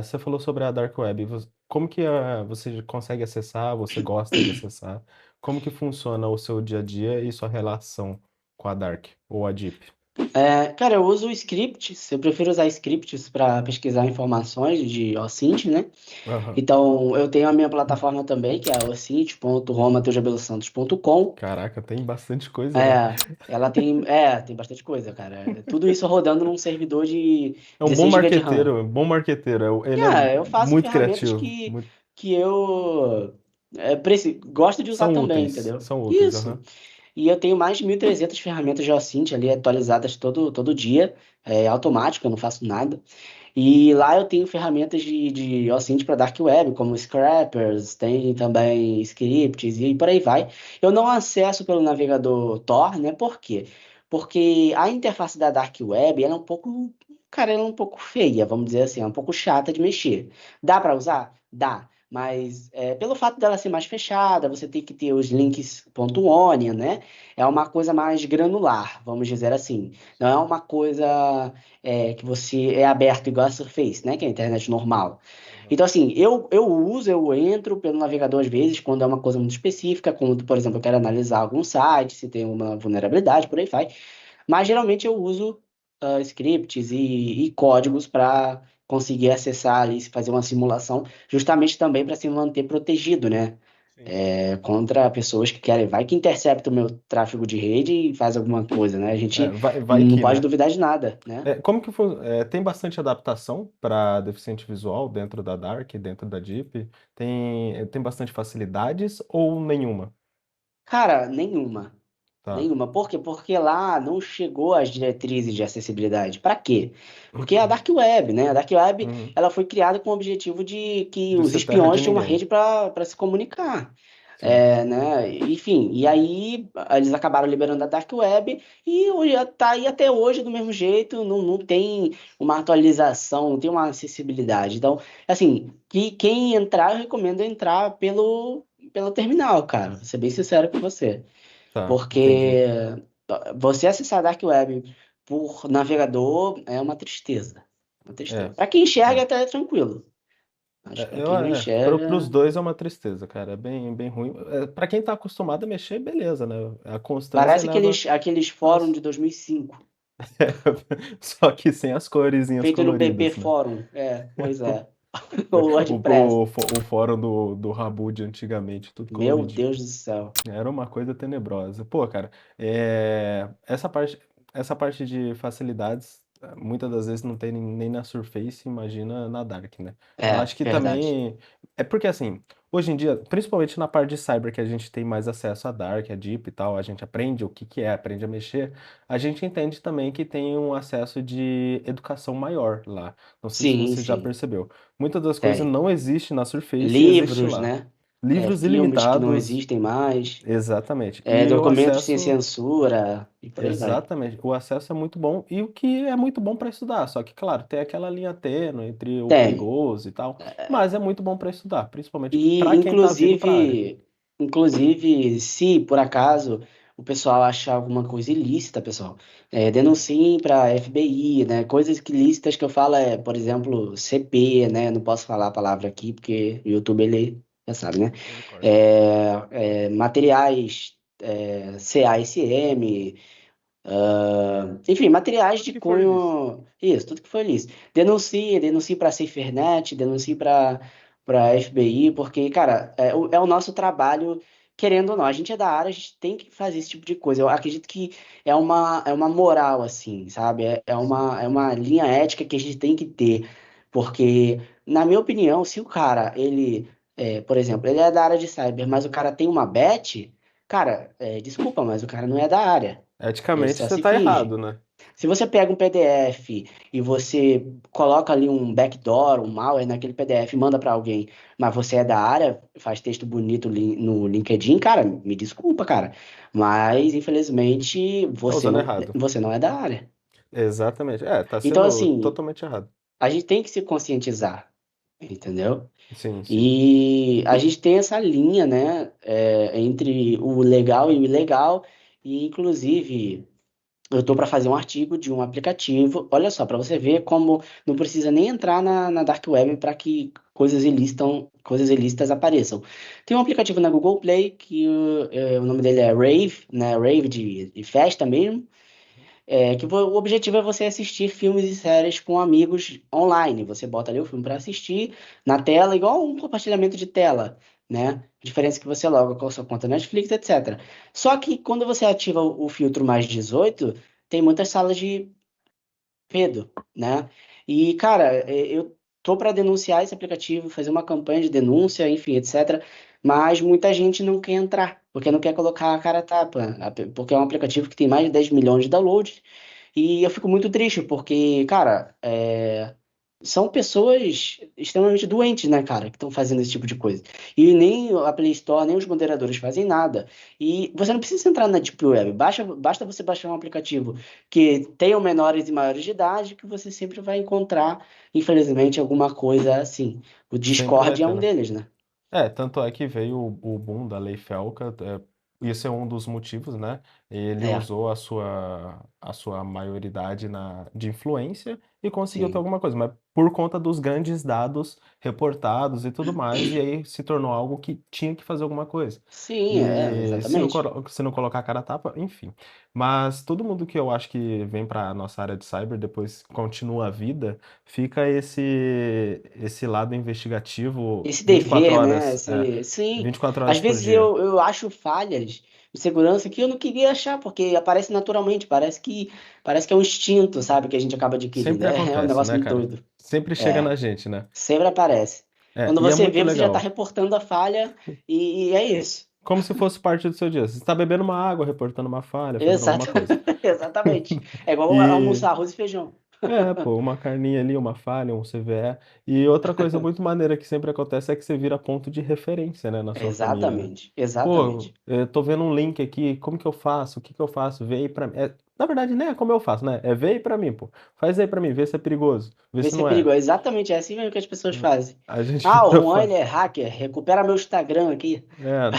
Você falou sobre a Dark Web. Como que você consegue acessar? Você gosta de acessar? Como que funciona o seu dia a dia e sua relação com a Dark ou a Deep? Cara, eu uso scripts, eu prefiro usar scripts para pesquisar informações de OSINT, né? Aham. Então, eu tenho a minha plataforma também, que é ocint.romateusjabelosantos.com. Caraca, tem bastante coisa, né? É, ela tem bastante coisa, cara. Tudo isso rodando num servidor de É 16 GB de RAM. um bom marqueteiro. Ele é Eu faço muito ferramentas criativo. que eu gosto de usar São também, úteis, entendeu? são úteis, Isso. aham. E eu tenho mais de 1.300 ferramentas de OSINT ali atualizadas todo dia, automático, eu não faço nada. E lá eu tenho ferramentas de OSINT para Dark Web, como Scrappers, tem também scripts e por aí vai. Eu não acesso pelo navegador Tor, né? Por quê? Porque a interface da Dark Web, ela é um pouco, cara, ela é um pouco feia, vamos dizer assim, é um pouco chata de mexer. Dá para usar? Dá. Mas pelo fato dela ser mais fechada, você tem que ter os links .onion, né? É uma coisa mais granular, vamos dizer assim. Não é uma coisa que você é aberto igual a Surface, né? Que é a internet normal. Então, assim, eu entro pelo navegador às vezes, quando é uma coisa muito específica, quando, por exemplo, eu quero analisar algum site, se tem uma vulnerabilidade, por aí vai. Mas geralmente eu uso scripts e códigos para conseguir acessar ali, fazer uma simulação, justamente também para se manter protegido, né? Sim. Contra pessoas que querem, vai que intercepta o meu tráfego de rede e faz alguma coisa, né? A gente Vai não que, pode né? duvidar de nada, né? Como que tem bastante adaptação para deficiente visual dentro da Dark, dentro da Deep? Tem bastante facilidades ou nenhuma? Cara, nenhuma. Tá. Nenhuma. Por quê? Porque lá não chegou às diretrizes de acessibilidade. Para quê? Porque é a Dark Web, né? A Dark Web, Uhum. ela foi criada com o objetivo de que De os ser terra de espiões tinham uma ninguém. rede para se comunicar. Sim. Né? Enfim, e aí eles acabaram liberando a Dark Web e hoje tá aí até hoje do mesmo jeito, não tem uma atualização, não tem uma acessibilidade. Então, assim, quem entrar, eu recomendo entrar pelo terminal, cara. Vou ser bem sincero com você. Tá, entendi. Porque você acessar a Dark Web por navegador é uma tristeza. Uma tristeza. É. Para quem enxerga, É. até é tranquilo. Mas para quem não Para os enxerga. dois é uma tristeza, cara. É bem ruim. Para quem tá acostumado a mexer, beleza, né? A constância Parece leva aqueles fóruns as... de 2005, Só que sem as coresinhas feito no PP coloridas, né? Fórum. Pois é. O O, WordPress. o fórum do Rabu de antigamente, tudo Meu coloridinho. Deus do céu. Era uma coisa tenebrosa. Pô, cara, essa parte de facilidades, muitas das vezes não tem nem na Surface, imagina na Dark, né? Eu É, acho que verdade. também é porque assim, hoje em dia, principalmente na parte de cyber, que a gente tem mais acesso a Dark, a Deep e tal, a gente aprende o que que é, aprende a mexer, a gente entende também que tem um acesso de educação maior lá. Não sei se Sim, você já sim, percebeu. Muitas das coisas tem. não existem na Surface e existe Livros, lá. né? Livros Filmes que não ilimitados, existem mais, exatamente. E o documentos sem acesso. censura, e por aí vai. Exatamente. O acesso é muito bom e o que é muito bom para estudar. Só que, claro, tem aquela linha tênue entre o Tem. perigoso e tal, mas é muito bom para estudar, principalmente E, para quem tá vindo para a área. inclusive, se por acaso o pessoal achar alguma coisa ilícita, pessoal, denunciem para FBI, né? Coisas que ilícitas que eu falo por exemplo, CP, né? Não posso falar a palavra aqui porque o YouTube ele já sabe, né? Ele corta. Materiais, CASM, enfim, materiais Tudo de que for ilícito. cunho. Isso, tudo que foi ilícito. Denuncie para a SaferNet, denuncie para FBI, porque, cara, é o nosso trabalho, querendo ou não. A gente é da área, a gente tem que fazer esse tipo de coisa. Eu acredito que é uma moral, assim, sabe? É Sim. uma, é uma linha ética que a gente tem que ter. Porque, na minha opinião, se o cara, por exemplo, ele é da área de cyber, mas o cara tem uma bet, cara, desculpa, mas o cara não é da área. Ele Eticamente só você se tá errado, finge. né? Se você pega um PDF e você coloca ali um backdoor, um malware naquele PDF e manda para alguém, mas você é da área, faz texto bonito no LinkedIn, cara, me desculpa, cara, mas infelizmente Tá você usando não, errado. você não é da área. Exatamente. É, tá Então, sendo assim, totalmente errado. a gente tem que se conscientizar, entendeu? Sim, sim. E a gente tem essa linha, né, entre o legal e o ilegal, e inclusive. Eu estou para fazer um artigo de um aplicativo. Olha só, para você ver como não precisa nem entrar na Dark Web para que coisas ilícitas apareçam. Tem um aplicativo na Google Play que o nome dele é Rave, né? Rave de festa mesmo. O objetivo é você assistir filmes e séries com amigos online. Você bota ali o filme para assistir na tela, igual um compartilhamento de tela, né? A diferença é que você loga com a sua conta Netflix, etc. Só que quando você ativa o filtro mais 18, tem muitas salas de Pedro, né? E, cara, eu tô para denunciar esse aplicativo, fazer uma campanha de denúncia, enfim, etc. Mas muita gente não quer entrar, porque não quer colocar a cara a tapa, porque é um aplicativo que tem mais de 10 milhões de downloads. E eu fico muito triste, porque, cara, são pessoas extremamente doentes, né, cara, que estão fazendo esse tipo de coisa. E nem a Play Store, nem os moderadores fazem nada. E você não precisa entrar na Deep Web, basta você baixar um aplicativo que tenham menores e maiores de idade, que você sempre vai encontrar, infelizmente, alguma coisa assim. O Sempre vai Discord é ter, um né? deles, né? É, tanto é que veio o boom da Lei Felca, isso é um dos motivos, né? Ele É, usou a sua maioridade de influência e conseguiu ter sim. alguma coisa, mas por conta dos grandes dados reportados e tudo mais, e aí se tornou algo que tinha que fazer alguma coisa. Sim, E exatamente. se não colocar a cara a tapa, enfim. Mas todo mundo que eu acho que vem para a nossa área de cyber, depois continua a vida, fica esse lado investigativo Esse 24 dever, né? horas, Sim. 24 Às horas por vezes dia. eu acho falhas de segurança que eu não queria achar, porque aparece naturalmente, parece que é um instinto, sabe, que a gente acaba adquirindo. Sempre É um acontece, negócio né, muito cara? doido. Sempre chega É, na gente, né? sempre aparece. Quando E é você muito vê, você já está legal. reportando a falha e é isso. Como se fosse parte do seu dia. Você está bebendo uma água, reportando uma falha, fazendo alguma Exato. coisa. Exatamente. É igual E almoçar arroz e feijão. pô, uma carninha ali, uma falha, um CVE. E outra coisa muito maneira que sempre acontece é que você vira ponto de referência, né, na sua família, né? Exatamente. Pô, Exatamente. eu tô vendo um link aqui, como que eu faço? O que que eu faço? Vê aí pra mim. Na verdade, nem é como eu faço, né? É vê aí pra mim, pô. Faz aí pra mim, vê se é perigoso, vê Vê se se é não é. perigoso. Exatamente, é assim mesmo que as pessoas fazem. A gente Ah, o fica. Juan, ele é hacker, recupera meu Instagram aqui.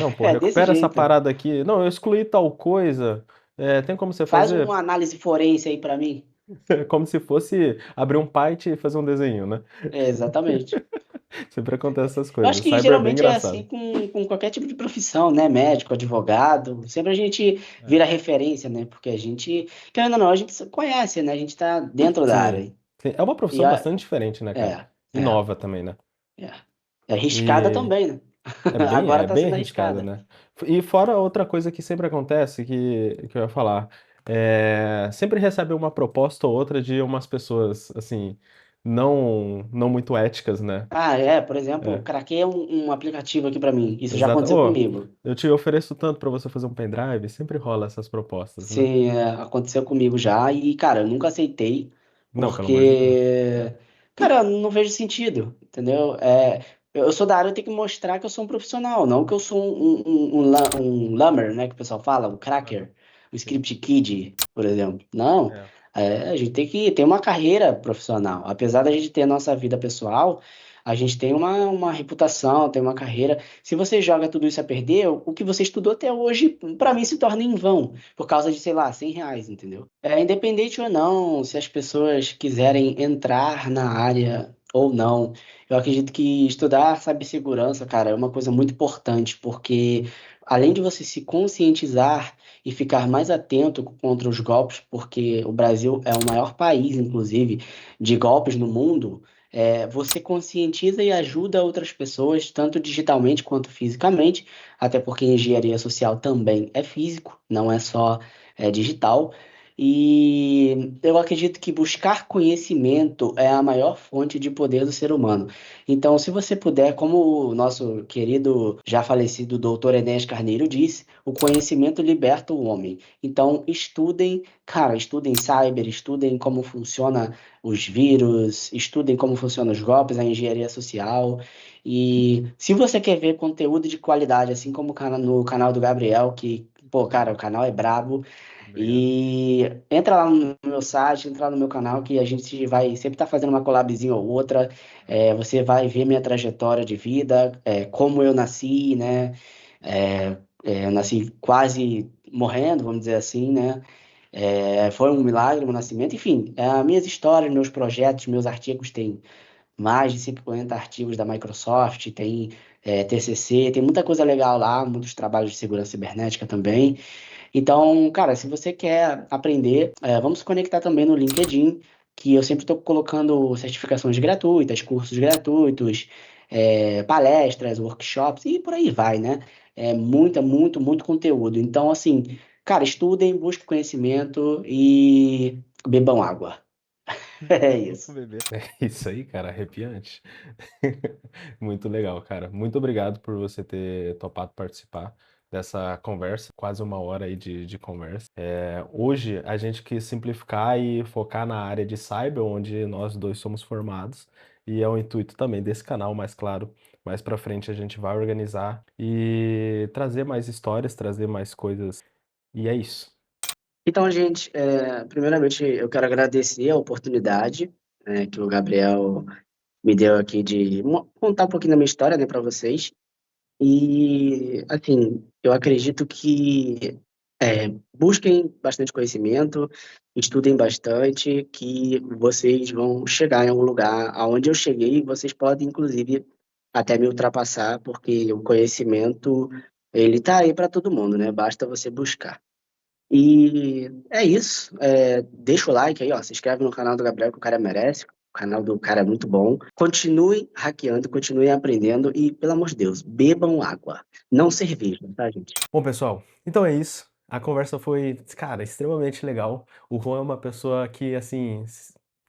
Não, pô, É desse recupera essa jeito. parada aqui. Não, eu excluí tal coisa. Tem como você Faz fazer? uma análise forense aí pra mim. É como se fosse abrir um Paint e fazer um desenho, né? Exatamente. Sempre acontece essas Eu acho coisas. que Cyber é bem geralmente é assim engraçado. com qualquer tipo de profissão, né? Médico, advogado. Sempre a gente É. vira referência, né? Porque a gente, querendo ou não, a gente conhece, né? A gente tá dentro da Sim. área. Sim. É uma E profissão a, bastante diferente, né, cara? é, E é, nova também, né? é. É arriscada E também, né? é Agora tá bem sendo arriscada, arriscada. né? E fora outra coisa que sempre acontece, que eu ia falar. sempre recebe uma proposta ou outra de umas pessoas, assim, não muito éticas, né? Por exemplo, É, craquei um aplicativo aqui pra mim. Isso já exato. aconteceu Ô, comigo. eu te ofereço tanto para você fazer um pendrive, sempre rola essas propostas, né? Sim, aconteceu comigo já. E, cara, eu nunca aceitei, Não, pelo amor de Deus. porque, cara, eu não vejo sentido, entendeu? Eu sou da área, eu tenho que mostrar que eu sou um profissional, não que eu sou um lamer, né, que o pessoal fala, um Aham, cracker, um sim. script kid, por exemplo. Não, É. a gente tem que ter uma carreira profissional. Apesar da gente ter a nossa vida pessoal, a gente tem uma reputação, tem uma carreira. Se você joga tudo isso a perder, o que você estudou até hoje, para mim, se torna em vão por causa de, sei lá, R$ 100, entendeu? Independente ou não, se as pessoas quiserem entrar na área ou não, eu acredito que estudar cibersegurança, cara, é uma coisa muito importante, porque além de você se conscientizar e ficar mais atento contra os golpes, porque o Brasil é o maior país, inclusive, de golpes no mundo, você conscientiza e ajuda outras pessoas, tanto digitalmente quanto fisicamente, até porque engenharia social também é físico, não é só digital. E eu acredito que buscar conhecimento é a maior fonte de poder do ser humano. Então, se você puder, como o nosso querido, já falecido doutor Enéas Carneiro disse, o conhecimento liberta o homem. Então, estudem, cara, estudem cyber, estudem como funciona os vírus, estudem como funcionam os golpes, a engenharia social. E se você quer ver conteúdo de qualidade, assim como no canal do Gabriel, que, pô, cara, o canal é brabo, Obrigado. e entra lá no meu site, entra lá no meu canal, que a gente vai sempre estar fazendo uma collabzinha ou outra. Você vai ver minha trajetória de vida, como eu nasci, né? Eu nasci quase morrendo, vamos dizer assim, né? Foi um milagre o meu nascimento. Enfim, minhas histórias, meus projetos, meus artigos têm mais de 140 artigos da Microsoft, tem TCC, tem muita coisa legal lá, muitos trabalhos de segurança cibernética também. Então, cara, se você quer aprender, vamos se conectar também no LinkedIn, que eu sempre estou colocando certificações gratuitas, cursos gratuitos, palestras, workshops e por aí vai, né? Muito conteúdo. Então, assim, cara, estudem, busquem conhecimento e bebam água. É Vamos isso. beber. É isso aí, cara, arrepiante. Muito legal, cara. Muito obrigado por você ter topado participar dessa conversa, quase uma hora aí de conversa. Hoje a gente quis simplificar e focar na área de cyber, onde nós dois somos formados, e é o intuito também desse canal, mas claro, mais pra frente a gente vai organizar e trazer mais histórias, trazer mais coisas, e é isso. Então, gente, primeiramente eu quero agradecer a oportunidade, que o Gabriel me deu aqui de contar um pouquinho da minha história, né, para vocês. E, assim, eu acredito que busquem bastante conhecimento, estudem bastante, que vocês vão chegar em algum lugar aonde eu cheguei, vocês podem, inclusive, até me ultrapassar, porque o conhecimento, ele tá aí para todo mundo, né? Basta você buscar. E é isso. Deixa o like aí, ó. Se inscreve no canal do Gabriel, que o cara merece. O canal do cara é muito bom. Continuem hackeando, continuem aprendendo e, pelo amor de Deus, bebam água. Não cerveja, tá, gente? Bom, pessoal, então é isso. A conversa foi, cara, extremamente legal. O Juan é uma pessoa que, assim,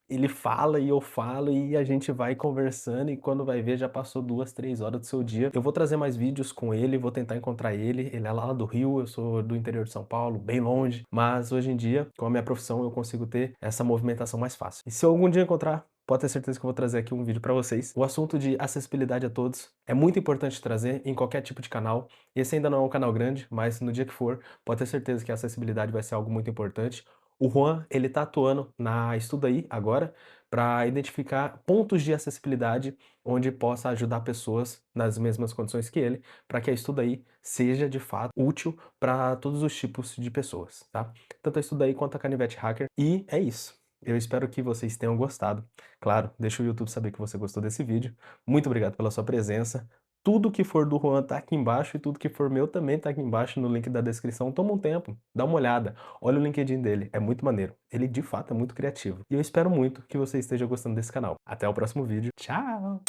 ele fala e eu falo e a gente vai conversando e quando vai ver já passou 2, 3 horas do seu dia. Eu vou trazer mais vídeos com ele, vou tentar encontrar ele. Ele é lá do Rio, eu sou do interior de São Paulo, bem longe. Mas hoje em dia, com a minha profissão, eu consigo ter essa movimentação mais fácil. E se eu algum dia encontrar, pode ter certeza que eu vou trazer aqui um vídeo para vocês. O assunto de acessibilidade a todos é muito importante trazer em qualquer tipo de canal. Esse ainda não é um canal grande, mas no dia que for, pode ter certeza que a acessibilidade vai ser algo muito importante. O Juan, ele tá atuando na Estudaí agora para identificar pontos de acessibilidade onde possa ajudar pessoas nas mesmas condições que ele, para que a Estudaí seja de fato útil para todos os tipos de pessoas, tá? Tanto a Estudaí quanto a Canivete Hacker. E é isso. Eu espero que vocês tenham gostado. Claro, deixa o YouTube saber que você gostou desse vídeo. Muito obrigado pela sua presença. Tudo que for do Juan tá aqui embaixo e tudo que for meu também tá aqui embaixo no link da descrição. Toma um tempo, dá uma olhada, olha o LinkedIn dele, é muito maneiro. Ele de fato é muito criativo. E eu espero muito que você esteja gostando desse canal. Até o próximo vídeo. Tchau!